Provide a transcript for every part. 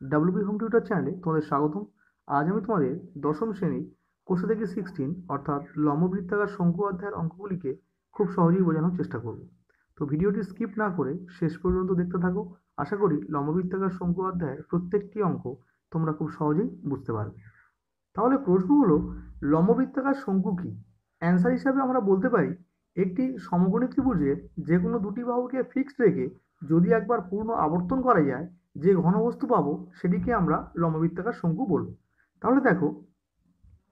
WB home tutor চ্যানেলে তোমাদের স্বাগতম। আজ আমি তোমাদের দশম শ্রেণী কোষে থেকে 16 অর্থাৎ লম্ববৃত্তাকার শঙ্কু অধ্যায়ের অঙ্কগুলিকে খুব সহজেই বোঝানোর চেষ্টা করব। তো ভিডিওটি স্কিপ না করে শেষ পর্যন্ত দেখতে থাকো। আশা করি লম্ববৃত্তাকার শঙ্কু অধ্যায়ের প্রত্যেকটি অঙ্ক তোমরা খুব সহজেই বুঝতে পারবে। তাহলে প্রশ্ন হলো, লম্ববৃত্তাকার শঙ্কু কি? অ্যান্সার হিসাবে আমরা বলতে পারি, একটি সমকোণী ত্রিভুজের যে কোনো দুটি বাহুকে ফিক্সড রেখে যদি একবার পূর্ণ আবর্তন করা যায়, যে ঘনবস্তু পাবো সেটিকে আমরা লম্ববৃত্তাকার শঙ্কু বলবো। তাহলে দেখো,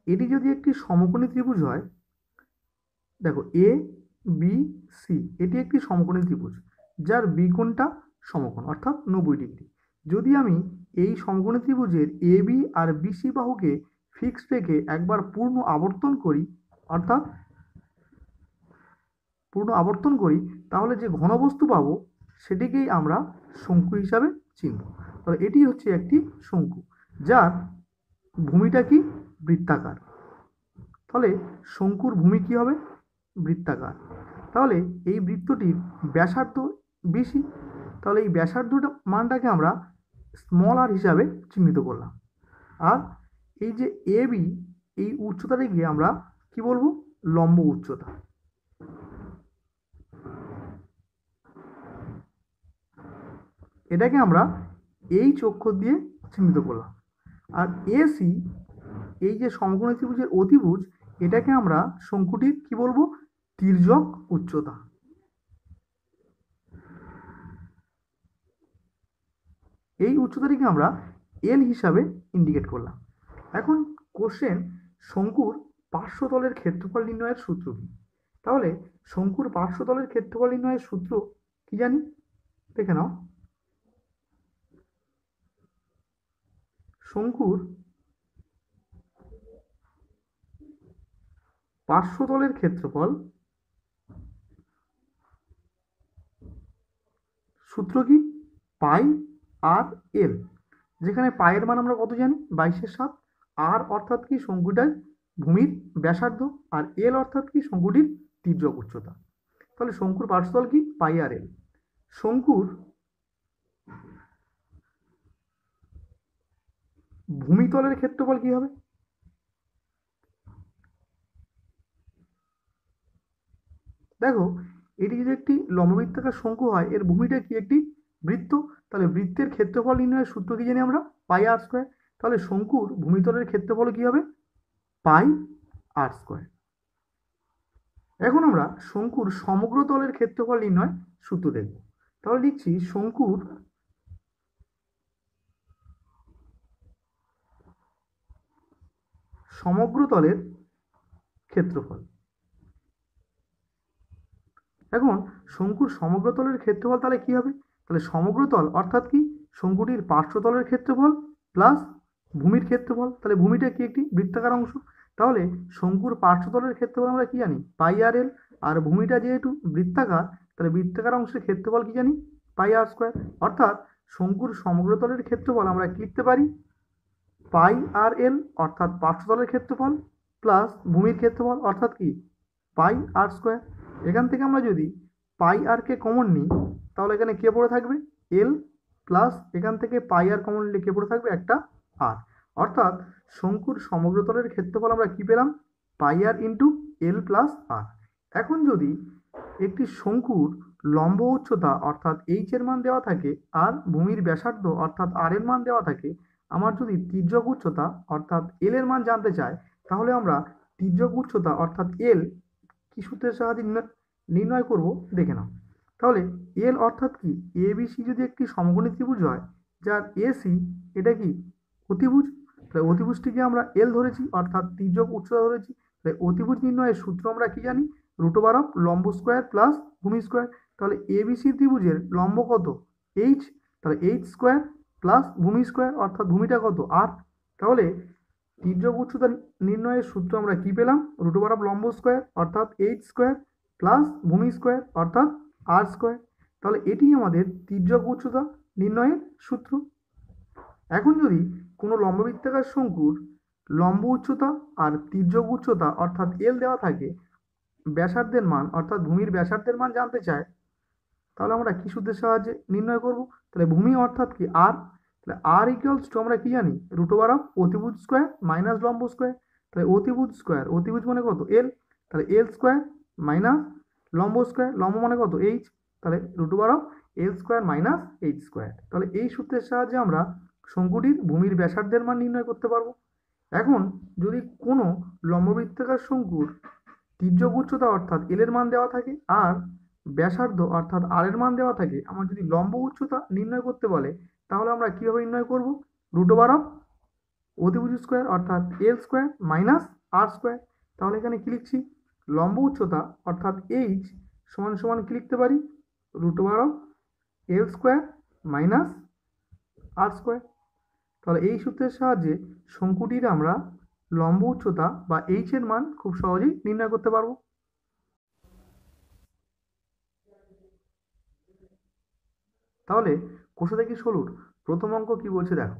এটি যদি একটি সমকোণী ত্রিভুজ হয়, দেখো এ বি সি, এটি একটি সমকোণী ত্রিভুজ যার বি কোণটা সমকোণ অর্থাৎ 90 ডিগ্রি। যদি আমি এই সমকোণী ত্রিভুজের A B R BC বাহুকে fixed রেখে একবার পূর্ণ আবর্তন করি, অর্থাৎ তাহলে যে ঘনবস্তু পাবো সেটিকেই আমরা শঙ্কু হিসাবে চিনব। তাহলে এটি হচ্ছে একটি শঙ্কু যার ভূমিটা কি? বৃত্তাকার। তাহলে শঙ্কুর ভূমি কি হবে? বৃত্তাকার। তাহলে এই বৃত্তটির ব্যাসার্ধ বেশি, তাহলে এই ব্যাসার্ধটা মানটাকে আমরা স্মল আর হিসাবে চিহ্নিত করলাম। আর এই যে এ বি, এই উচ্চতাটিকে আমরা কি বলবো? লম্ব উচ্চতা। এটাকে আমরা এই অক্ষর দিয়ে চিহ্নিত করলাম। আর এসি, এই যে সমকোণী ত্রিভুজের অতিভুজ, এটাকে আমরা শঙ্কুটির কি বলবো? তির্যক উচ্চতা। এই উচ্চতাটিকে আমরা এল হিসাবে ইন্ডিকেট করলাম। এখন কোশ্চেন, শঙ্কুর পার্শ্বতলের ক্ষেত্রফল নির্ণয়ের সূত্র কি? তাহলে শঙ্কুর পার্শ্বতলের ক্ষেত্রফল নির্ণয়ের সূত্র কি জানি? দেখে নাও। শঙ্কুর পার্শ্বতলের ক্ষেত্রফল সূত্র কি? পাই আর এল। যেখানে পায়ের মান আমরা কত জানি? 22/7। আর অর্থাৎ কি? শঙ্কুটার ভূমির ব্যাসার্ধ। আর এল অর্থাৎ কি? শঙ্কুটির তির্যক উচ্চতা। তাহলে শঙ্কুর পার্শ্বতল কি? পাই আর এল। শঙ্কুর ভূমিতলের ক্ষেত্রফল কি হবে? দেখো, এটি যদি একটি লম্ববৃত্তাকার শঙ্কু হয়, এর ভূমিটা কি? একটি বৃত্ত। তাহলে বৃত্তের ক্ষেত্রফল নির্ণয়ের সূত্র কি জানি আমরা? পাই আর স্কোয়ার। তাহলে শঙ্কুর ভূমিতলের ক্ষেত্রফল কি হবে? পাই আর স্কোয়ার। এখন আমরা শঙ্কুর সমগ্র তলের ক্ষেত্রফল নির্ণয় সূত্র দেখব। তাহলে লিখছি শঙ্কুর সমগ্র তলের ক্ষেত্রফল। এখন শঙ্কুর সমগ্র তলের ক্ষেত্রফল তাহলে কি হবে? তাহলে সমগ্র তল অর্থাৎ কি? শঙ্কুটির পার্শ্বতলের ক্ষেত্রফল প্লাস ভূমির ক্ষেত্রফল। তাহলে ভূমিটা কি? একটি বৃত্তাকার অংশ। তাহলে শঙ্কুর পার্শ্বতলের ক্ষেত্রফল আমরা কি জানি? পাই আর এল। আর ভূমিটা যেহেতু বৃত্তাকার, তাহলে বৃত্তাকার অংশের ক্ষেত্রফল কি জানি? পাই আর স্কোয়ার। অর্থাৎ শঙ্কুর সমগ্র তলের ক্ষেত্রফল আমরা কি লিখতে পারি? পাই আর এল অর্থাৎ পার্শ্বতলের ক্ষেত্রফল প্লাস ভূমির ক্ষেত্রফল অর্থাৎ কি? পাই আর স্কোয়ার। এখান থেকে আমরা যদি পাই আর কে কমন নিই, তাহলে এখানে কে পড়ে থাকবে? এল প্লাস এখান থেকে পাই আর কমন নিলে কে পড়ে থাকবে? একটা আর। অর্থাৎ শঙ্কুর সমগ্র তলের ক্ষেত্রফল আমরা কি পেলাম? পাই আর ইন্টু এল প্লাস আর। এখন যদি একটি শঙ্কুর লম্ব উচ্চতা অর্থাৎ এইচ এর মান দেওয়া থাকে আর ভূমির ব্যাসার্ধ অর্থাৎ আর এর মান দেওয়া থাকে, আমার যদি তির্যক উচ্চতা অর্থাৎ এল এর মান জানতে চাই, তাহলে আমরা তির্যক উচ্চতা অর্থাৎ এল কি সূত্রের সাহায্যে নির্ণয় করব দেখে নাও। তাহলে এল অর্থাৎ কি? এ বি সি যদি একটি সমকোণী ত্রিভুজ হয় যার এসি এটা কি? অতিভুজ। তাহলে অতিভুজটিকে আমরা এল ধরেছি অর্থাৎ তির্যক উচ্চতা ধরেছি। তাহলে অতিভুজ নির্ণয়ের সূত্র আমরা কি জানি? √অফ লম্ব স্কোয়ার প্লাস ভূমি স্কোয়ার। তাহলে এবিসি ত্রিভুজের লম্ব কত? এইচ। তাহলে এইচ স্কোয়ার প্লাস ভূমি স্কোয়ার অর্থাৎ ভূমিটা কত? আর। তাহলে তির্যক উচ্চতা নির্ণয়ের সূত্র আমরা কি পেলাম? √অফ লম্ব স্কোয়ার অর্থাৎ এইচ স্কোয়ার প্লাস ভূমি স্কোয়ার অর্থাৎ আর স্কোয়ার। তাহলে এটি আমাদের তির্যক উচ্চতা নির্ণয়ের সূত্র। এখন যদি কোনো লম্ববৃত্তাকার শঙ্কুর লম্ব উচ্চতা আর তির্যক উচ্চতা অর্থাৎ এল দেওয়া থাকে, ব্যাসার্ধের মান অর্থাৎ ভূমির ব্যাসার্ধের মান জানতে চায়, তাহলে আমরা কি সূত্রের সাহায্যে নির্ণয় করব? তাহলে ভূমি অর্থাৎ কি? আর। তাহলে আর ইকুয়ালস টু আমরা কি জানি, রুট ওভার অফ অতিভুজ স্কোয়ার মাইনাস লম্ব স্কোয়ার। তাহলে অতিভুজ স্কোয়ার, অতিভুজ মানে কত এল, তাহলে এল স্কোয়ার মাইনাস লম্ব স্কোয়ার, লম্ব মানে কত এইচ, তাহলে root over of L square minus H square. তাহলে এই সূত্রের সাহায্যে আমরা শঙ্কুটির ভূমির ব্যাসার্ধের মান নির্ণয় করতে পারবো। এখন যদি কোনো লম্ববৃত্তাকার শঙ্কুর তির্যক উচ্চতা অর্থাৎ এল এর মান দেওয়া থাকে আর ব্যাসার্ধ অর্থাৎ আর এর মান দেওয়া থাকে, আমার যদি লম্ব উচ্চতা নির্ণয় করতে বলে, তাহলে আমরা কিভাবে নির্ণয় করব, রুট ওভার অফ অতিভুজ স্কোয়ার অর্থাৎ এল স্কোয়ার মাইনাস আর স্কোয়ার। তাহলে এখানে কি লিখছি, লম্ব উচ্চতা অর্থাৎ এইচ সমান সমান কি লিখতে পারি, root over of L square minus R square. তাহলে এই সূত্রের সাহায্যে শঙ্কুটির আমরা লম্ব উচ্চতা বা এইচ এর মান খুব সহজেই নির্ণয় করতে পারবো। তাহলে কোষা দেখি 16 প্রথম অঙ্ক কি বলছে দেখো,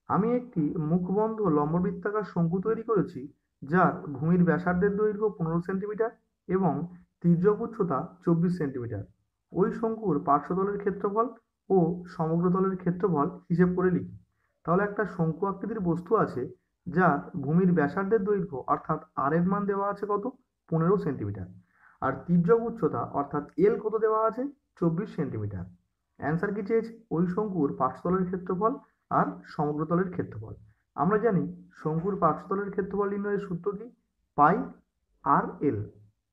আমি একটি মুখবন্ধ লম্ববৃত্তাকার শঙ্কু তৈরি করেছি যার ভূমির ব্যাসার্ধের দৈর্ঘ্য 15 সেন্টিমিটার এবং তির্যক উচ্চতা 24 সেন্টিমিটার। ওই শঙ্কুর পার্শ্বতলের ক্ষেত্রফল ও সমগ্র তলের ক্ষেত্রফল হিসেব করে লিখি। তাহলে একটা শঙ্কু আকৃতির বস্তু আছে যার ভূমির ব্যাসার্ধের দৈর্ঘ্য অর্থাৎ আর এর মান দেওয়া আছে কত, 15 সেন্টিমিটার, আর তির্যক উচ্চতা অর্থাৎ এল কত দেওয়া আছে, 24 সেন্টিমিটার। অ্যান্সার কি চেয়েছে, ওই শঙ্কুর পার্শ্বতলের ক্ষেত্রফল আর সমগ্র তলের ক্ষেত্রফল। আমরা জানি শঙ্কুর পার্শ্বতলের ক্ষেত্রফল নির্ণয়ের সূত্র কি, পাই আর এল,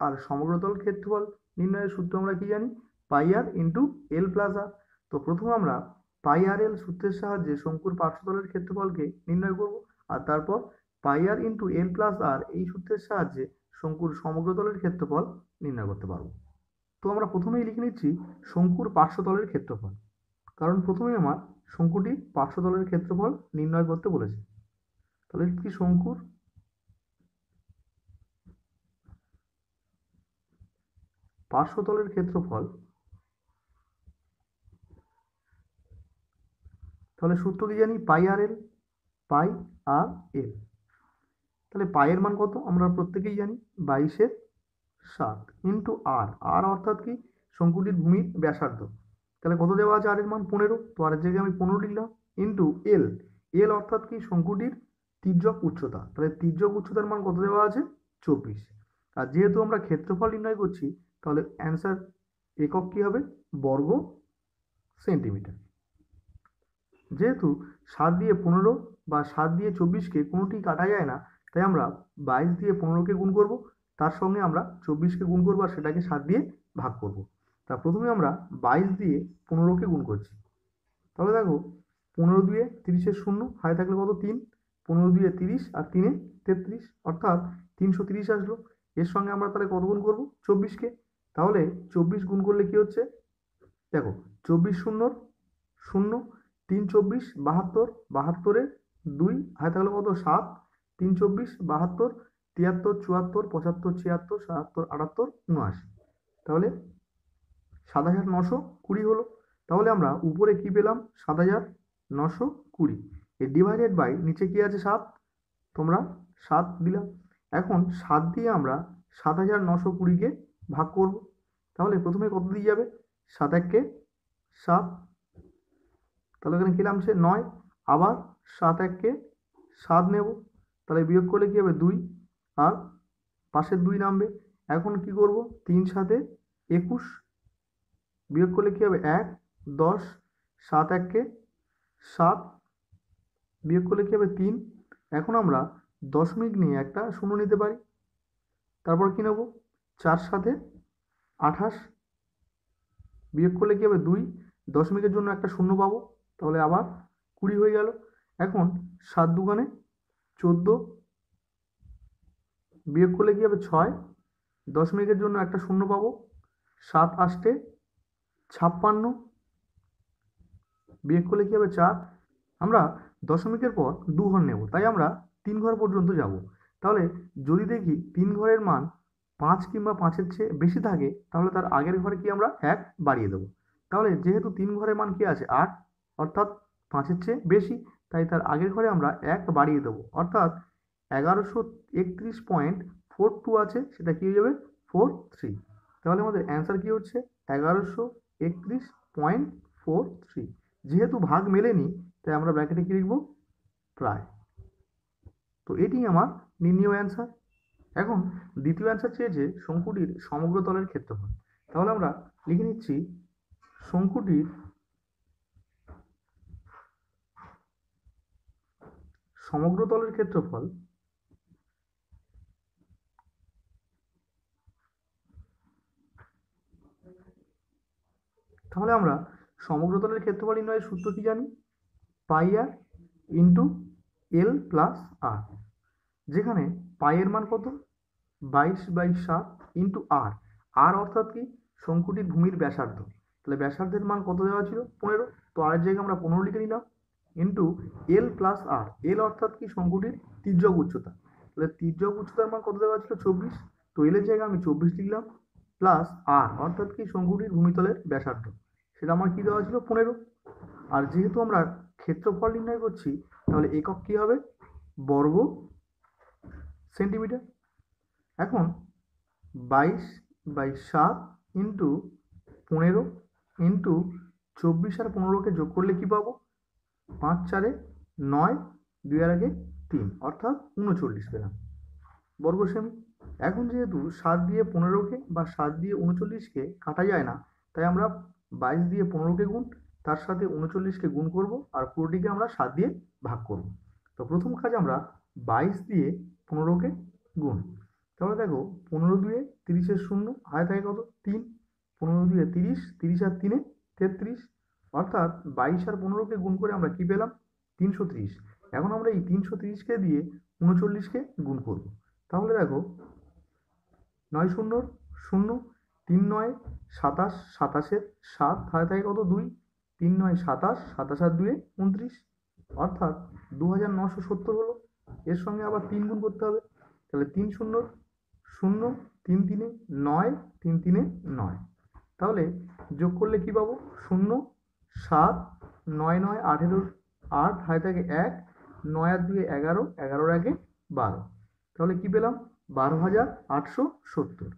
আর সমগ্র তল ক্ষেত্রফল নির্ণয়ের সূত্র আমরা কি জানি, পাই আর ইন্টু এল প্লাস আর। তো প্রথম আমরা পাই আর এল সূত্রের সাহায্যে শঙ্কুর পার্শ্বতলের ক্ষেত্রফলকে নির্ণয় করব, আর তারপর পাই আর ইন্টু এল প্লাস আর এই সূত্রের সাহায্যে শঙ্কুর সমগ্র তলের ক্ষেত্রফল নির্ণয় করতে পারবো। তো আমরা প্রথমেই লিখে নিচ্ছি শঙ্কুর পার্শ্বতলের ক্ষেত্রফল, কারণ প্রথমেই আমার শঙ্কুটি পার্শ্বতলের ক্ষেত্রফল নির্ণয় করতে বলেছে। তাহলে কি শঙ্কুর পার্শ্বতলের ক্ষেত্রফল, তাহলে সূত্র কি জানি, পাই আর এল, পাই আর এল। তাহলে পাইয়ের মান কত আমরা প্রত্যেকেই জানি, 22/7 ইন্টু আর, আর অর্থাৎ কি শঙ্কুটির ভূমির ব্যাসার্ধ। তাহলে কত দেওয়া আছে আর এর মান 15, তো আর এর জায়গায় আমি 15 লিখলাম, ইন্টু এল, এল অর্থাৎ কি শঙ্কুটির তির্যক উচ্চতা, তাহলে তির্যক উচ্চতার মান কত দেওয়া আছে, 24। আর যেহেতু আমরা ক্ষেত্রফল নির্ণয় করছি, তাহলে অ্যান্সার একক কি হবে, বর্গ সেন্টিমিটার। যেহেতু 7 দিয়ে 15 বা 7 দিয়ে 24কে কোনোটি কাটা যায় না, তাই আমরা 22 দিয়ে 15কে গুণ করব, তার সঙ্গে আমরা 24কে গুণ করবো আর সেটাকে 7 দিয়ে ভাগ করব। তা প্রথমে আমরা 22 দিয়ে 15কে গুণ করছি। তাহলে দেখো 15 দিয়ে 30-এর শূন্য, হাতে থাকলে কত 3, 15 দিয়ে 30 আর 3-এ 33, অর্থাৎ 330 আসলো। এর সঙ্গে আমরা তাহলে কত গুণ করব, 24কে। তাহলে 24 গুণ করলে কি হচ্ছে, দেখো 24 শূন্যর শূন্য, 3 24 72, 72-এ 2 হাতে থাকলে কত 7, 3 24 72, 73 74 75 76 77 78 79। তাহলে 7920 হলো। তাহলে আমরা উপরে কি পেলাম, 7920, এই ডিভাইডেড বাই নিচে কি আছে 7, তোমরা 7 দিলাম। এখন 7 দিয়ে আমরা 7920কে ভাগ করব। তাহলে প্রথমে কত দিয়ে যাবে, 7 1-কে 7, তাহলে এখানে কি নামছে 9, আবার 7 1-কে 7 নেব, তাহলে বিয়োগ করলে কি হবে 2, আর পাশের 2 নামবে। এখন কি করব, 3 7-এ 21, বিয়োগ করলে কি হবে 1 10, 7 1-কে 7, বিয়োগ করলে কি হবে 3। এখন আমরা দশমিক নিয়ে একটা শূন্য নিতে পারি, তারপর কি নেব 4 7-এ 28, বিয়োগ করলে কি হবে 2, দশমিকের জন্য একটা শূন্য পাবো, তাহলে আবার 20 হয়ে গেল। এখন 7 2-এ 14, বিয়োগ করলে কি হবে 6, দশমিকের জন্য একটা শূন্য পাবো, 7 8-এ 56, বিয়োগ করলে কি হবে 4। আমরা দশমিকের পর 2 ঘর নেব, তাই আমরা 3 ঘর পর্যন্ত যাব। তাহলে যদি দেখি 3 ঘরের মান 5 কিংবা 5-এর চেয়ে বেশি থাকে, তাহলে তার আগের ঘরে কি আমরা 1 বাড়িয়ে দেবো। তাহলে যেহেতু 3 ঘরের মান কি আছে 8, অর্থাৎ 5-এর চেয়ে বেশি, তাই তার আগের ঘরে আমরা 1 বাড়িয়ে দেবো, অর্থাৎ 1131.42 আছে, সেটা কি হয়ে যাবে 43। তাহলে আমাদের অ্যান্সার কি হচ্ছে 1131.43। যেহেতু ভাগ মেলেনি, তাই আমরা ব্র্যাকেটে কি লিখব, প্রায়। তো এটি আমার নির্ণীয় অ্যান্সার। এখন দ্বিতীয় অ্যান্সার চেয়েছে শঙ্কুটির সমগ্র তলের ক্ষেত্রফল। তাহলে আমরা লিখে নিচ্ছি শঙ্কুটির সমগ্র তলের ক্ষেত্রফল তাহলে আমরা সমগ্র তলের ক্ষেত্রফল নির্ণয়ের সূত্র কি জানি, পাই আর ইন্টু এল প্লাস আর, যেখানে পাইয়ের মান কত, 22/7 ইন্টু আর। আর অর্থাৎ কি, শঙ্কুটির ভূমির ব্যাসার্ধ। তাহলে ব্যাসার্ধের মান কত দেওয়া ছিল, 15। তো আর এর জায়গায় আমরা 15 লিখে নিলাম, ইন্টু এল প্লাস আর। এল অর্থাৎ কি, শঙ্কুটির তির্যক উচ্চতা। তাহলে তির্যক উচ্চতার মান কত দেওয়া ছিল, 24। তো এল এর জায়গায় আমি 24 লিখলাম, প্লাস আর অর্থাৎ কি, শঙ্কুটির ভূমিতলের ব্যাসার্ধ, সেটা আমার কি দেওয়া ছিল, 15। আর যেহেতু আমরা ক্ষেত্রফল নির্ণয় করছি, তাহলে একক কি হবে, বর্গ সেন্টিমিটার। এখন 22/7 ইন্টু 15 ইন্টু 24 আর 15কে যোগ করলে কি পাবো, 5 4 9, 2 আর 1 3, অর্থাৎ 39 পেলাম বর্গ সেমি। এখন যেহেতু 7 দিয়ে 15কে বা 7 দিয়ে 39কে কাটা যায় না, তাই আমরা 22 দিয়ে 15কে গুণ, তার সাথে 39কে গুণ করব, আর পুরোটিকে আমরা 7 দিয়ে ভাগ করব। তো প্রথম কাজ আমরা 22 দিয়ে 15কে গুণ। তাহলে দেখো, 15 দুয়ে 30-এর শূন্য, হাতে থাকে কত, 3। 15 দুয়ে 30, 30 আর 3-এ 33, অর্থাৎ 22 আর 15কে গুণ করে আমরা কি পেলাম, 330। এখন আমরা এই 330কে দিয়ে 39কে গুণ করব। তাহলে দেখো, 9 শূন্য 0, 3 9 27, 27-এর 7, হাতে থাকে কত, 2। 3 9 27, 27 আর 2-এ 29, অর্থাৎ 2970 হলো। এর সঙ্গে আবার 3 গুণ করতে হবে। তাহলে 3 শূন্য 0, 3 3-এ 9, 3 3-এ 9। তাহলে যোগ করলে কি পাবো, 0 7 9 9 18, 8 হাতে থাকে 1, 9 আর 2-এ 11, 11 আর 1-এ 12। তাহলে কি পেলাম, 12,870।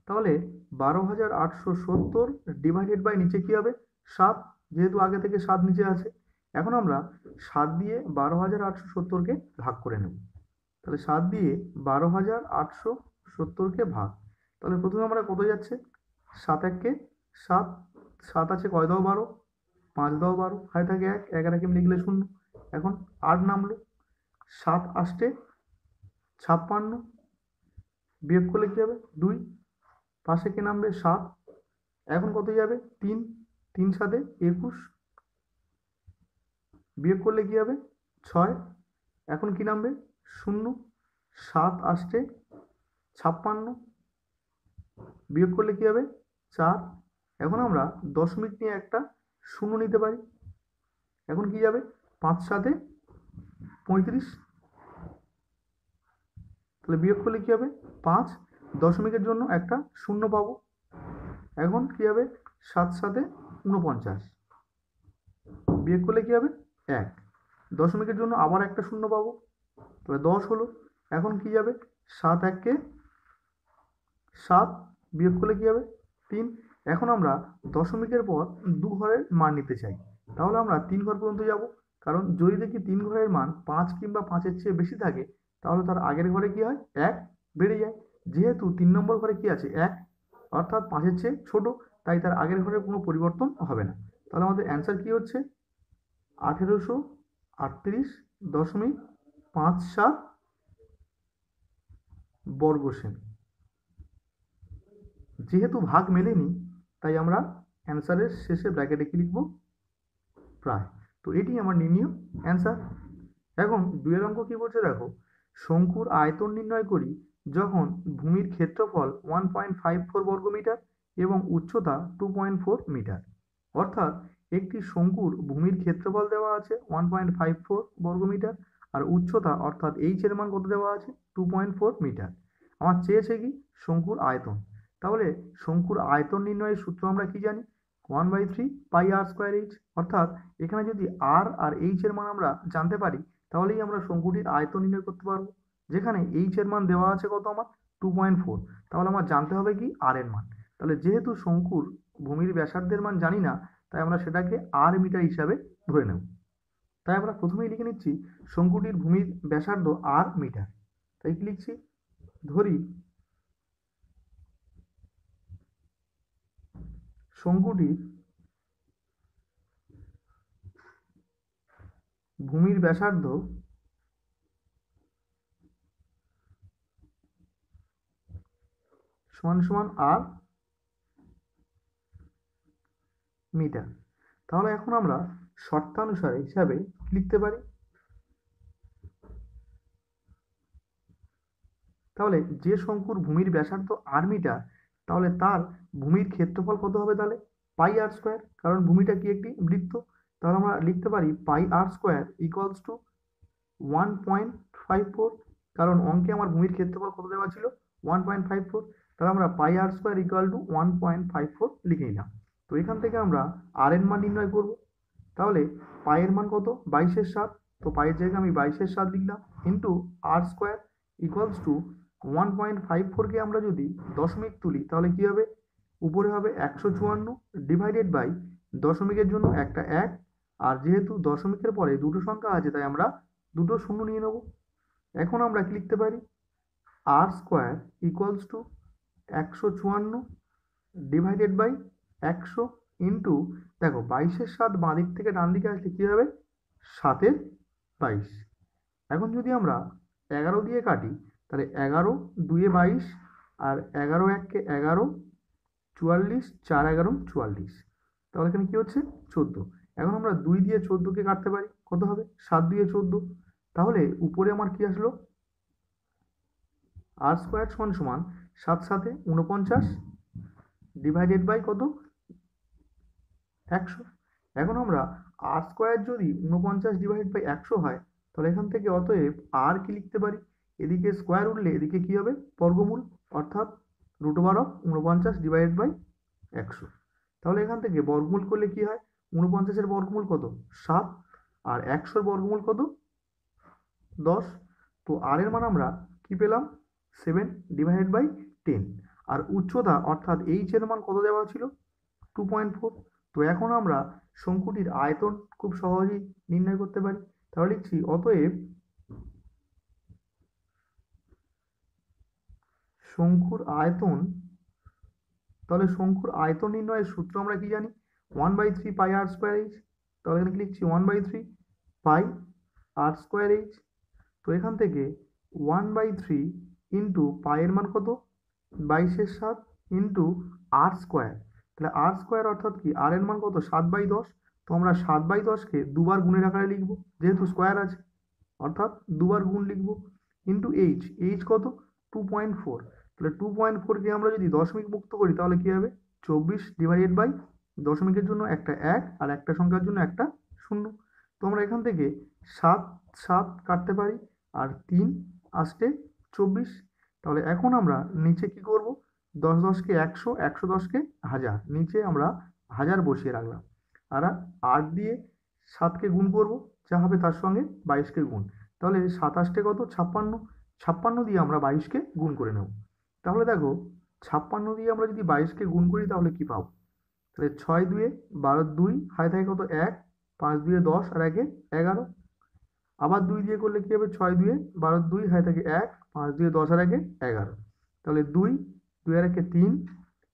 তাহলে 12,870 ডিভাইডেড বাই নিচে কি হবে, 7, যেহেতু আগে থেকে 7 নিচে আছে। এখন আমরা 7 দিয়ে 12,870কে ভাগ করে নেব। তাহলে 7 দিয়ে 12,870কে ভাগ। তাহলে প্রথমে আমরা কত যাচ্ছে, 7 1-কে 7, 7 আছে কয় দাও 12, 5 দাও 12, হাতে থাকে 1, 1 আর 1 লিখলে 0। এখন 8 নামলো, 7 8-এ 56, বিয়োগ করলে কি হবে, 2, পাশে কি নামবে, 7। এখন কত যাবে, 3, 3 7-এ 21, বিয়োগ করলে কি হবে, 6। এখন কি নামবে, 0, 7 8-এ 56, বিয়োগ করলে কি হবে, 4। এখন আমরা দশমিক নিয়ে একটা 0 নিতে পারি। এখন কি যাবে, 5 7-এ 35, তাহলে বিয়োগ করলে কি হবে, 5। দশমিকের জন্য একটা 0 পাবো। এখন কি হবে, 7 7-এ 49, বিয়োগ করলে কি হবে, 1। দশমিকের জন্য আবার একটা 0 পাবো, তাহলে 10 হলো। এখন কি যাবে, 7 1-কে 7, বিয়োগ করলে কি হবে, 3। এখন আমরা দশমিকের পর 2 ঘরের মান নিতে চাই। তাহলে আমরা 3 ঘর পর্যন্ত যাব, কারণ যদি দেখি 3 ঘরের মান 5 কিংবা 5-এর চেয়ে বেশি থাকে, তাহলে তার আগের ঘরে কি হয়, 1 বেড়ে যায়। যেহেতু 3 নম্বর ঘরে কি আছে, 1, অর্থাৎ 5-এর চেয়ে ছোট, তাই তার আগের ঘরে কোনো পরিবর্তন হবে না। তাহলে আমাদের অ্যান্সার কি হচ্ছে, 1838.57 বর্গ সেমি। যেহেতু ভাগ মেলেনি, তাই আমরা অ্যান্সারের শেষে ব্র্যাকেটে কি লিখব, প্রায়। তো এটি আমার নির্ণীয় অ্যান্সার। এখন 2-এর অঙ্ক কি বলছে দেখো, শঙ্কুর আয়তন নির্ণয় করি যখন ভূমির ক্ষেত্রফল 1.54 বর্গমিটার এবং উচ্চতা 2.4 মিটার। অর্থাৎ একটি শঙ্কুর ভূমির ক্ষেত্রফল দেওয়া আছে 1.54 বর্গমিটার, আর উচ্চতা অর্থাৎ এইচ এর মান কত দেওয়া আছে, 2.4 মিটার। আমার চেয়েছে কি, শঙ্কুর আয়তন। তাহলে শঙ্কুর আয়তন নির্ণয়ের সূত্র আমরা কি জানি, 1/3 পাই আর স্কোয়ার এইচ। অর্থাৎ এখানে যদি আর আর এইচ এর মান আমরা জানতে পারি, তাহলেই আমরা শঙ্কুটির আয়তন নির্ণয় করতে পারবো। যেখানে এইচ এর মান দেওয়া আছে কত আমার, 2.4, তাহলে আমার জানতে হবে কি, আর এর মান। তাহলে যেহেতু শঙ্কুর ভূমির ব্যাসার্ধের মান জানি না, তাই আমরা সেটাকে আর মিটার হিসাবে ধরে নেব। তাই আমরা প্রথমেই লিখে নিচ্ছি শঙ্কুটির ভূমির ব্যাসার্ধ আর মিটার। তাই কি লিখছি, ধরি শঙ্কুটির ভূমির ব্যাসার্ধ সমান সমান আর মিটার। তাহলে এখন আমরা শর্তানুসারে হিসাবে লিখতে পারি, তাহলে যে শঙ্কুর ভূমির ব্যাসার্ধ আর মিটার, তাহলে তার ভূমির ক্ষেত্রফল কত হবে, তাহলে পাই আর স্কোয়ার, কারণ ভূমিটা কি একটি বৃত্ত। তাহলে আমরা লিখতে পারি পাই আর স্কোয়ার ইকুয়ালস টু 1.54, কারণ অঙ্কে আমার ভূমির ক্ষেত্রফল কত দেওয়া ছিল, 1.54। তাহলে আমরা পাই আর স্কোয়ার ইকুয়াল টু 1.54 লিখে নিলাম। তো এখান থেকে আমরা আর এর মান নির্ণয় করব। তাহলে পায়ের মান কত, 22/7, তো পায়ের জায়গায় আমি 22/7 লিখলাম, into r square equals to 1.54কে আমরা যদি দশমিক তুলি তাহলে কি হবে, উপরে হবে 154 ডিভাইডেড বাই দশমিকের জন্য একটা 1, আর যেহেতু দশমিকের পরে দুটো সংখ্যা আছে তাই আমরা দুটো শূন্য নিয়ে নেব। এখন আমরা কি লিখতে পারি, r square equals to 154 divided by 100 into, দেখো 22/7 বাঁ দিক থেকে ডান দিকে আসলে কী হবে, 7/22। এখন যদি আমরা 11 দিয়ে কাটি তাহলে 11 2 22, আর 11 1 11, 44, 4 11 44, তাহলে এখানে কি হচ্ছে 14। এখন আমরা 2 দিয়ে 14কে কাটতে পারি, কত হবে, 7 2 14। তাহলে উপরে আমার কি আসলো, আর স্কোয়ার সমান সমান 7 7 49 ডিভাইডেড বাই কত, 100। এখন আমরা আর স্কোয়ার যদি 49 ডিভাইডেড বাই 100 হয়, তাহলে এখান থেকে অতএব আর কি লিখতে পারি, এদিকে স্কোয়ার উঠলে এদিকে কি হবে, বর্গমূল, অর্থাৎ √49 ডিভাইডেড বাই 100। তাহলে এখান থেকে বর্গমূল করলে কি হয়, 49-এর বর্গমূল কত, 7, আর 100-এর বর্গমূল কত, 10। তো আর এর মান আমরা কি পেলাম, 7 ডিভাইডেড বাই 10। আর উচ্চতা অর্থাৎ এইচ এর মান কত দেওয়া ছিল, 2.4। তো এখন আমরা শঙ্কুটির আয়তন খুব সহজেই নির্ণয় করতে পারি। তাহলে লিখছি অতএব শঙ্কুর আয়তন, তাহলে শঙ্কুর আয়তন নির্ণয়ের সূত্র আমরা কি জানি, 1/3 পাই আর স্কোয়ার এইচ। তাহলে এখানে কি লিখছি, 1/3 পাই আর স্কোয়ার এইচ। তো এখান থেকে 1/3 ইন্টু পায়ের মান কত, 22/7 ইন্টু আর স্কোয়ার। তাহলে আর স্কোয়ার অর্থাৎ কি, আর এর মান কত, 7/10। তো আমরা 7/10কে দুবার গুণের আকারে লিখবো, যেহেতু স্কোয়ার আছে অর্থাৎ দুবার গুণ লিখবো, ইন্টু এইচ, এইচ কত, 2.4। তাহলে 2.4কে আমরা যদি দশমিক মুক্ত করি তাহলে কি হবে, 24 ডিভাইডেড বাই দশমিকের জন্য একটা 1 আর একটা সংখ্যার জন্য একটা 0। তো আমরা এখান থেকে 7 7 কাটতে পারি, আর 3 আসতে 24। তাহলে এখন আমরা নিচে কি করব, 10 10কে 100, 110কে 1000, নিচে আমরা 1000 বসিয়ে রাখলাম, আর 8 দিয়ে 7কে গুণ করব, যা হবে তার সঙ্গে 22কে গুণ। তাহলে 27 কত, 56, 56 দিয়ে আমরা 22কে গুণ করে নেব। তাহলে দেখো 56 দিয়ে আমরা যদি 22কে গুণ করি তাহলে কি পাবো, তাহলে 6 2 12 2 হাতে থাকে কত, 1, 5 2 10 আর 1 11। আবার 2 দিয়ে করলে কি হবে, 6 2 12 2 হাতে থাকে 1, 5 2 10 আর 1 11। তাহলে 2 2 আর 1 3,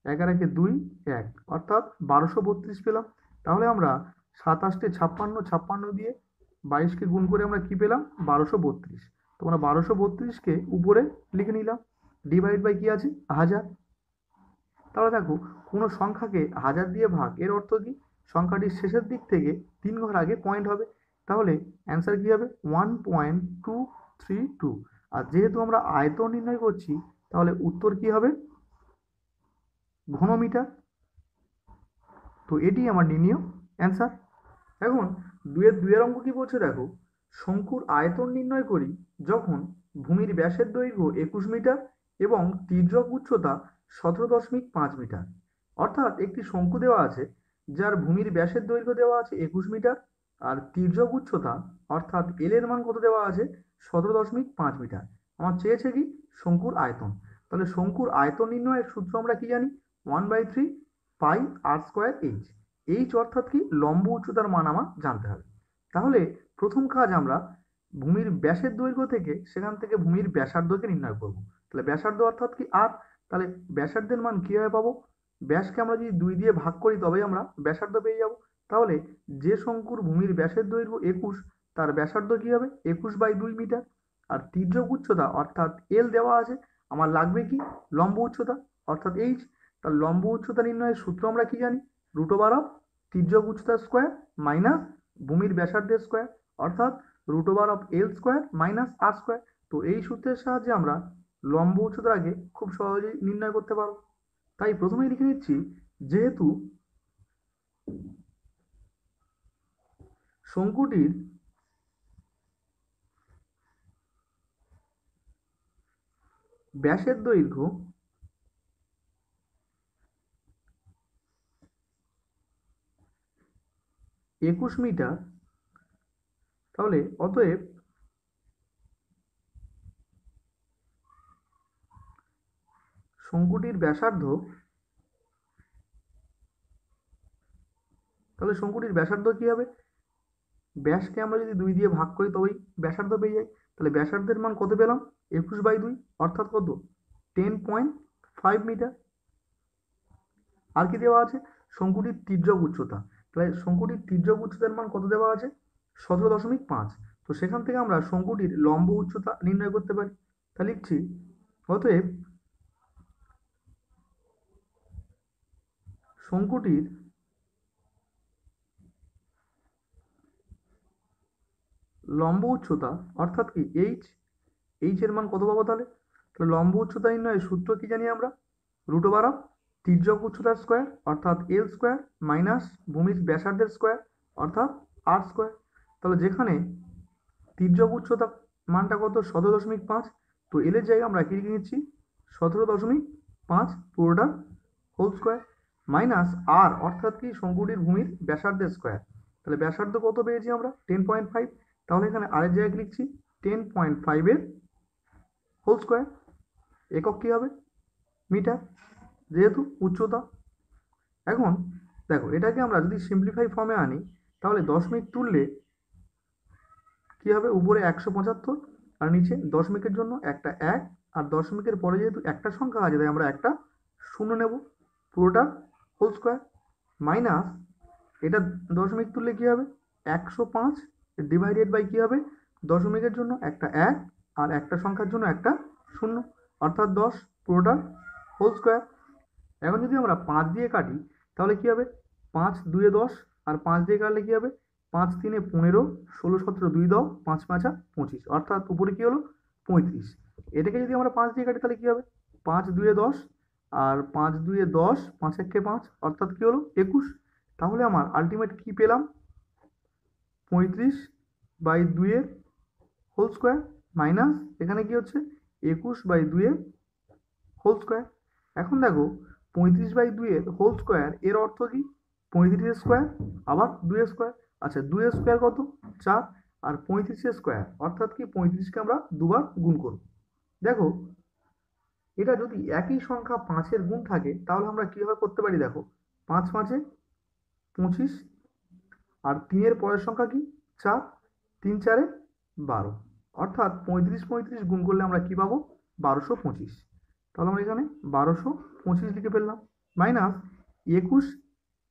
1 আর 1 2 1, অর্থাৎ 1232 পেলাম। তাহলে আমরা 27 56 56 দিয়ে 22কে গুণ করে আমরা কি পেলাম, 1232। তো আমরা 1232কে উপরে লিখে নিলাম, ডিভাইড বাই কি আছে, 1000। তাহলে দেখো কোনো সংখ্যাকে 1000 দিয়ে ভাগ, এর অর্থ কি, সংখ্যাটির শেষের দিক থেকে 3 ঘর আগে পয়েন্ট হবে। তাহলে অ্যান্সার কি হবে, 1.232। আর যেহেতু আমরা আয়তন নির্ণয় করছি তাহলে উত্তর কি হবে, ঘনমিটার। তো এটি আমার নির্ণীয় অ্যান্সার। এখন দুয়ের অঙ্ক কি বলছে দেখো, শঙ্কুর আয়তন নির্ণয় করি যখন ভূমির ব্যাসের দৈর্ঘ্য 21 মিটার এবং তির্যক উচ্চতা 17.5 মিটার। অর্থাৎ একটি শঙ্কু দেওয়া আছে যার ভূমির ব্যাসের দৈর্ঘ্য দেওয়া আছে 21 মিটার, আর তির্যক উচ্চতা অর্থাৎ এল এর মান কত দেওয়া আছে, 17.5 মিটার। আমার চেয়েছে কি, শঙ্কুর আয়তন। তাহলে শঙ্কুর আয়তন নির্ণয়ের সূত্র আমরা কি জানি, 1/3 পাই আর স্কোয়ার এইচ। এইচ অর্থাৎ কি, লম্ব উচ্চতার মান আমার জানতে হবে। তাহলে প্রথম কাজ আমরা ভূমির ব্যাসের দৈর্ঘ্য থেকে সেখান থেকে ভূমির ব্যাসার্ধকে নির্ণয় করব। তাহলে ব্যাসার্ধ অর্থাৎ কি আর, তাহলে ব্যাসার্ধের মান কিভাবে পাবো? ব্যাসকে আমরা যদি 2 দিয়ে ভাগ করি তবেই আমরা ব্যাসার্ধ পেয়ে যাব। তাহলে যে শঙ্কুর ভূমির ব্যাসের দৈর্ঘ্য 21, তার ব্যাসার্ধ কি হবে? 21/2 মিটার। আর তির্যক উচ্চতা অর্থাৎ এল দেওয়া আছে, আমার লাগবে কি? লম্ব উচ্চতা অর্থাৎ এইচ। তার লম্ব উচ্চতা নির্ণয়ের সূত্র আমরা কি জানি? √অফ তির্যক উচ্চতা স্কোয়ার মাইনাস ভূমির ব্যাসার্ধের স্কোয়ার, অর্থাৎ √অফ L square minus R square. তো এই সূত্রের সাহায্যে আমরা লম্ব উচ্চতাকে খুব সহজেই নির্ণয় করতে পারবো। তাই প্রথমেই লিখে নিচ্ছি, যেহেতু শঙ্কুটির ব্যাসের দৈর্ঘ্য 21 মিটার, তাহলে অতএব শঙ্কুটির ব্যাসার্ধ, তাহলে শঙ্কুটির ব্যাসার্ধ কি হবে? ব্যাসকে আমরা যদি 2 দিয়ে ভাগ করি তবেই ব্যাসার্ধ পেয়ে যাই। তাহলে ব্যাসার্ধের মান কত পেলাম? 21/2, অর্থাৎ কত? 10.5 মিটার। আর কি দেওয়া আছে? শঙ্কুটির তির্যক উচ্চতা। তাহলে শঙ্কুটির তির্যক উচ্চতার মান কত দেওয়া আছে? 17.5। তো সেখান থেকে আমরা শঙ্কুটির লম্ব উচ্চতা নির্ণয় করতে পারি। তাহলে লিখছি, অতএব শঙ্কুটির লম্ব উচ্চতা অর্থাৎ কি এইচ, এইচ এর মান কত পাবো তাহলে? তাহলে লম্ব উচ্চতা নির্ণয়ের সূত্র কি জানি আমরা? √অফ তির্যক উচ্চতার স্কোয়ার অর্থাৎ এল স্কোয়ার মাইনাস ভূমির ব্যাসার্ধের স্কোয়ার অর্থাৎ আর স্কোয়ার। তাহলে যেখানে তির্যক উচ্চতা মানটা কত? 17.5। তো এল এর জায়গায় আমরা কি লিখে নিচ্ছি? 17.5 পুরোটা হোল স্কোয়ার মাইনাস আর অর্থাৎ কি? শঙ্কুটির ভূমির ব্যাসার্ধের স্কোয়ার। তাহলে ব্যাসার্ধ কত পেয়েছি আমরা? 10.5। তাহলে এখানে আরের জায়গায় লিখছি 10.5 এর হোল স্কোয়ার। একক কি হবে? মিটার, যেহেতু উচ্চতা। এখন দেখো, এটাকে আমরা যদি সিম্পলিফাই ফর্মে আনি তাহলে দশমিক তুললে কি হবে? উপরে 175 আর নিচে দশমিকের জন্য একটা 1, আর দশমিকের পরে যেহেতু একটা সংখ্যা আছে তাই আমরা একটা শূন্য নেব, পুরোটা হোল স্কোয়ার মাইনাস এটা দশমিক তুললে কি হবে? 105 ডিভাইডেড বাই কি হবে? দশমিকের জন্য একটা 1 আর একটা সংখ্যার জন্য একটা শূন্য, অর্থাৎ 10 পুরোটা হোল স্কোয়ার। এখন যদি আমরা 5 দিয়ে কাটি তাহলে কি হবে? 5 2 10, আর 5 দিয়ে কাটলে কি হবে? 5 3 15, 16 17 2 দাও, 5 5 25, অর্থাৎ উপরে কি হলো? 35। এটাকে যদি আমরা 5 দিয়ে কাটি তাহলে কি হবে? 5 2 10, আর 5 2 10, 5 1 5, অর্থাৎ কি হলো? 21। তাহলে আমার আলটিমেট কি পেলাম? 35/2 এর হোল স্কোয়ার মাইনাস এখানে কি হচ্ছে? 21/2 এর হোল স্কোয়ার। এখন দেখো, 35/2 এর হোল স্কোয়ার এর অর্থ কি? 35 স্কোয়ার আবার 2 স্কোয়ার। আচ্ছা, 2 স্কোয়ার কত? 4, আর 35 স্কোয়ার অর্থাৎ কি? 35কে আমরা দুবার গুণ করব। দেখো, এটা যদি একই সংখ্যা 5-এর গুণ থাকে তাহলে আমরা কিভাবে করতে পারি? দেখো, 5 5 25, আর 3-এর পরের সংখ্যা কি? 4, 3 4 12, অর্থাৎ 35 35 গুণ করলে আমরা কি পাবো? 1225। তাহলে আমরা এখানে 1225 লিখে ফেললাম মাইনাস 21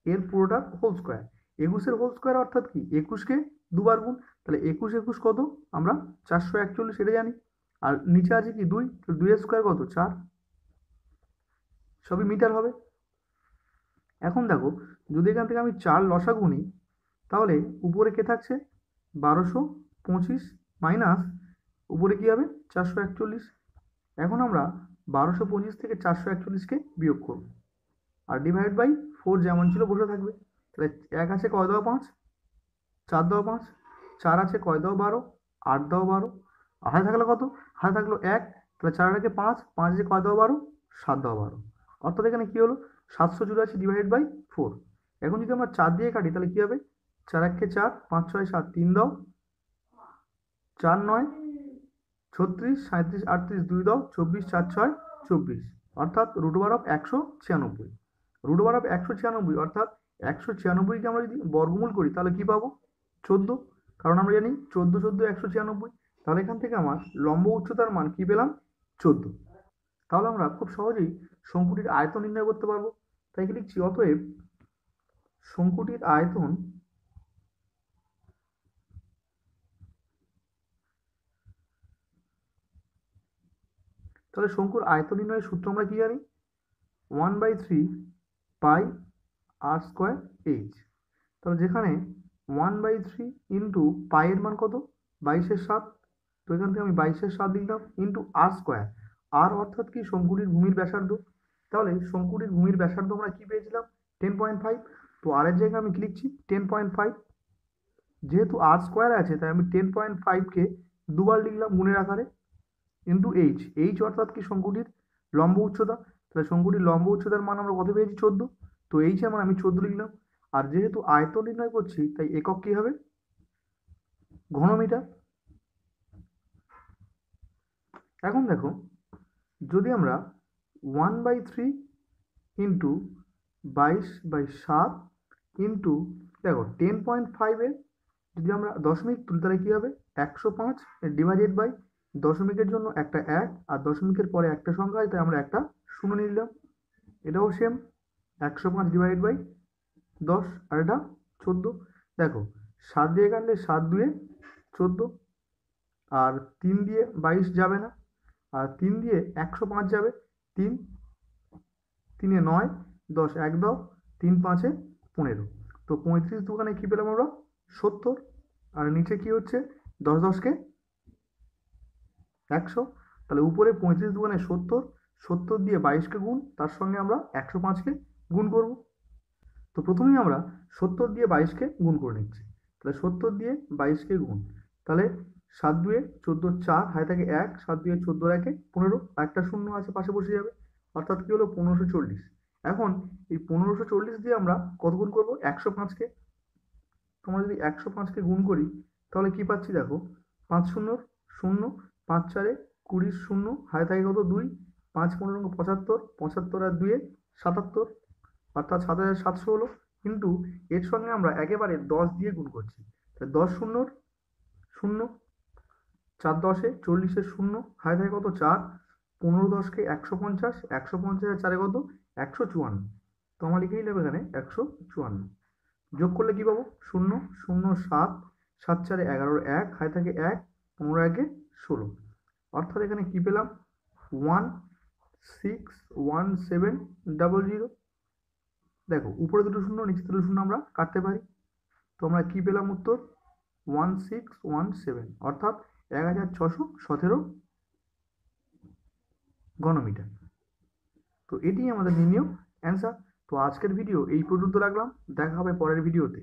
এর পুরোটা হোল স্কোয়ার। 21-এর হোল স্কোয়ার অর্থাৎ কি? 21কে দুবার গুণ। তাহলে 21 21 কত? আমরা 441 এটা জানি। আর নিচে আছে কি? 2, তো 2 এর স্কোয়ার কত? 4, সবই মিটার হবে। এখন দেখো, যদি এখান থেকে আমি 4 লসাগু নিই তাহলে উপরে কে থাকছে? 1225 মাইনাস উপরে কি হবে? 441। এখন আমরা 1225 থেকে 441কে বিয়োগ করব, আর ডিভাইড বাই 4 যেমন ছিল বসে থাকবে। তাহলে 1 আছে কয় দাও 5, 4 দাও 5, 4 আছে কয় দাও 12, 8 দাও 12, হাতে থাকলো কত? হাতে থাকলো 1। তাহলে 4 আছে 5, 5 আছে কয় দাও 12, 7 দাও 12, অর্থাৎ এখানে কি হলো? 784 ডিভাইড বাই 4। এখন যদি আমরা 4 দিয়ে কাটি তাহলে কি হবে? 4 1 4, 5 6 7, 3 দাও, 4 9 36, 37 38, 2 দাও, 24 4 6 24, অর্থাৎ √অফ 196। √অফ 196 অর্থাৎ 196কে আমরা যদি বর্গমূল করি তাহলে কি পাবো? 14। কারণ আমরা জানি 14 14 196। তাহলে এখান থেকে আমার লম্ব উচ্চতার মান কি পেলাম? 14। তাহলে আমরা খুব সহজেই শঙ্কুটির আয়তন নির্ণয় করতে পারবো। তাই কি লিখছি? অতএব শঙ্কুটির আয়তন তাহলে শঙ্কুর আয়তন নির্ণয়ের সূত্র আমরা কি জানি? 1/3 পাই আর স্কোয়ার এইচ। তাহলে যেখানে 1/3 ইন্টু পাইয়ের মান কত? 22/7। তো এখান থেকে আমি 22/7 লিখলাম ইন্টু আর স্কোয়ার। আর অর্থাৎ কি? শঙ্কুটির ভূমির ব্যাসার্ধ। তাহলে শঙ্কুটির ভূমির ব্যাসার্ধ আমরা কি পেয়েছিলাম? 10.5। তো আর এর জায়গায় আমি কি লিখছি? 10.5। যেহেতু আর স্কোয়ার আছে তাই আমি 10.5কে দুবার লিখলাম গুণের আকারে, ইন্টু এইচ। এইচ অর্থাৎ কি? শঙ্কুটির লম্ব উচ্চতা। তাহলে শঙ্কুটির লম্ব উচ্চতার মান আমরা কত পেয়েছি? 14। তো এইচ এর মান আমি 14 লিখলাম। আর যেহেতু আয়তন নির্ণয় করছি তাই একক কি হবে? ঘনমিটার। এখন দেখো, যদি আমরা 1/3 ইন্টু 22/7 ইন্টু, দেখো 10.5-এর যদি আমরা দশমিক তুলি তাহলে কি হবে? 105 ডিভাইডেড বাই দশমিকের জন্য একটা 1 আর দশমিকের পরে একটা সংখ্যা হয় তাই আমরা একটা শূন্য নিলাম। এটাও সেম 105 ডিভাইডেড বাই 10 আর এটা 14। দেখো 7 দিয়ে কাটলে 7 2 14, আর 3 দিয়ে 22 যাবে না, আর 3 দিয়ে 105 যাবে। 3 3 9, 10 1 দাও, 3 5 15। তো 35 দোকানে কি পেলাম আমরা? 70। আর নিচে কি হচ্ছে? 10 10কে 100। তাহলে উপরে 35 দোকানে 70, 70 দিয়ে 22কে গুণ, তার সঙ্গে আমরা 105কে গুণ করব। তো প্রথমেই আমরা 70 দিয়ে 22কে গুণ করে নিচ্ছি। তাহলে 70 দিয়ে 22কে গুণ, তাহলে 7 2 14 4 হাতে থাকে 1, 7 2 14 1 15, একটা শূন্য আছে পাশে বসে যাবে, অর্থাৎ কি হলো? 1540। এখন এই 1540 দিয়ে আমরা কত গুণ করব? 105কে। তোমরা যদি 105কে গুণ করি তাহলে কি পাচ্ছি? দেখো 5 0 0, 5 4 20 শূন্য হাতে থাকে কত? 2, 5 15 75, 75 আর 2 77, অর্থাৎ 7700 হলো। কিন্তু এর সঙ্গে আমরা একেবারে 10 দিয়ে গুণ করছি। তাহলে 10 0 0, 4 10 40 শূন্য হাতে থাকে কত? 4, 15 10কে 150, 150 আর 4 কত? 154। তো আমরা লিখেই নেবে এখানে 154। যোগ করলে কি পাবো? 0 0 7, 7 4 11 1 হাতে থাকে 1, 15 1 16, অর্থাৎ এখানে কি পেলাম? 161700। দেখো উপরে দুটো শূন্য নিচে দুটো শূন্য আমরা কাটতে পারি। তো আমরা কি পেলাম উত্তর? 1617, অর্থাৎ 1617 ঘনমিটার। তো এটি আমাদের নির্ণয় অ্যান্সার। তো আজকের ভিডিও এই পর্যন্ত রাখলাম, দেখা হবে পরের ভিডিওতে।